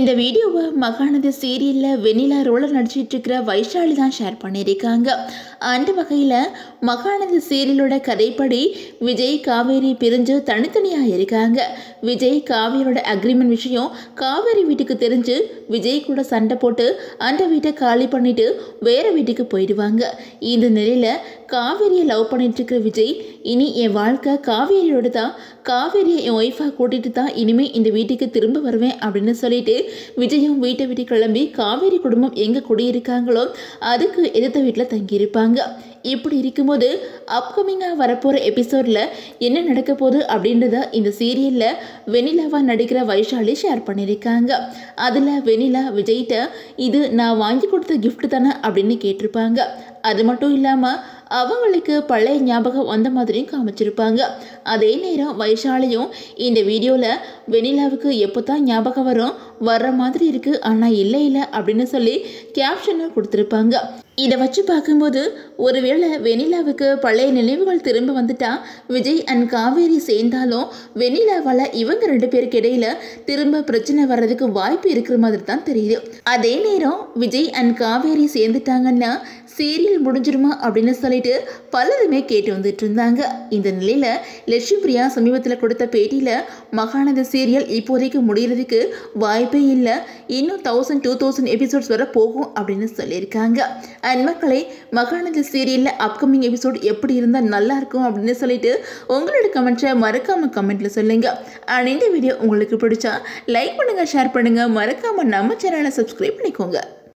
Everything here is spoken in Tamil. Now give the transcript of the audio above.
இந்த வீடியோவை மகாநதி சீரியலில் வெண்ணிலா ரோலில் நடிச்சிட்டு இருக்கிற வைஷாலி தான் ஷேர் பண்ணியிருக்காங்க. அந்த வகையில் மகாநதி சீரியலோட கதைப்படி விஜய் காவேரி பிரிஞ்சு தனித்தனியாக இருக்காங்க. விஜய் காவேரியோட அக்ரிமெண்ட் விஷயம் காவேரி வீட்டுக்கு தெரிஞ்சு விஜய் கூட சண்டை போட்டு அந்த வீட்டை காலி பண்ணிட்டு வேற வீட்டுக்கு போயிடுவாங்க. இந்த நிலையில் காவேரியை லவ் பண்ணிட்டு இருக்கிற விஜய், இனி என் வாழ்க்கை காவேரியோட தான், காவேரியை என் ஒய்ஃபாக கூட்டிட்டு தான் இனிமேல் இந்த வீட்டுக்கு திரும்ப வருவேன் அப்படின்னு சொல்லிட்டு விஜயும் வீட்டை விட்டு கிளம்பி காவேரி குடும்பம் எங்கே குடியிருக்காங்களோ அதுக்கு எதிர்த்த வீட்டில் தங்கியிருப்பாங்க. இப்படி இருக்கும்போது அப்கமிங்காக வரப்போகிற எபிசோடில் என்ன நடக்க போகுது அப்படின்றத இந்த சீரியலில் வெண்ணிலாவாக நடிக்கிற வைஷாலி ஷேர் பண்ணியிருக்காங்க. அதில் வெண்ணிலா விஜய்கிட்ட இது நான் வாங்கி கொடுத்த கிஃப்ட் தானே அப்படின்னு கேட்டிருப்பாங்க. அது மட்டும் இல்லாமல் அவங்களுக்கு பழைய ஞாபகம் வந்த மாதிரியும் காமிச்சிருப்பாங்க. அதே நேரம் வைஷாலியும் இந்த வீடியோவில் வெண்ணிலாவுக்கு எப்போ தான் ஞாபகம் வர்ற மாதிரி இருக்குது, ஆனால் இல்லை அப்படின்னு சொல்லி கேப்ஷனை கொடுத்துருப்பாங்க. இதை வச்சு பார்க்கும்போது ஒருவேளை வெண்ணிலாவுக்கு பழைய நினைவுகள் திரும்ப வந்துட்டா விஜய் அண்ட் காவேரி சேர்ந்தாலும் வெண்ணிலாவால் இவங்க 2 பேருக்கு இடையில திரும்ப பிரச்சனை வர்றதுக்கு வாய்ப்பு இருக்கிற மாதிரி தான் தெரியுது. அதே நேரம் விஜய் அண்ட் காவேரி சேர்ந்துட்டாங்கன்னா சீரியல் முடிஞ்சிருமா அப்படின்னு சொல்லிட்டு பலருமே கேட்டு வந்துட்டு இருந்தாங்க. இந்த நிலையில் லட்சுமி பிரியா சமீபத்தில் கொடுத்த பேட்டியில் மகாநதி சீரியல் இப்போதைக்கு முடிகிறதுக்கு வாய்ப்பே இல்லை, இன்னும் 1000-2000 எபிசோட்ஸ் வர போகும் அப்படின்னு சொல்லியிருக்காங்க. அண்ட் மக்களை மகாநதி சீரியலில் அப்கமிங் எபிசோட் எப்படி இருந்தால் நல்லாயிருக்கும் அப்படின்னு சொல்லிட்டு உங்களோட கமெண்ட்ஸை மறக்காமல் கமெண்ட்டில் சொல்லுங்கள். அண்ட் இந்த வீடியோ உங்களுக்கு பிடிச்சா லைக் பண்ணுங்கள், ஷேர் பண்ணுங்கள், மறக்காமல் நம்ம சேனலை சப்ஸ்கிரைப் பண்ணிக்கோங்க.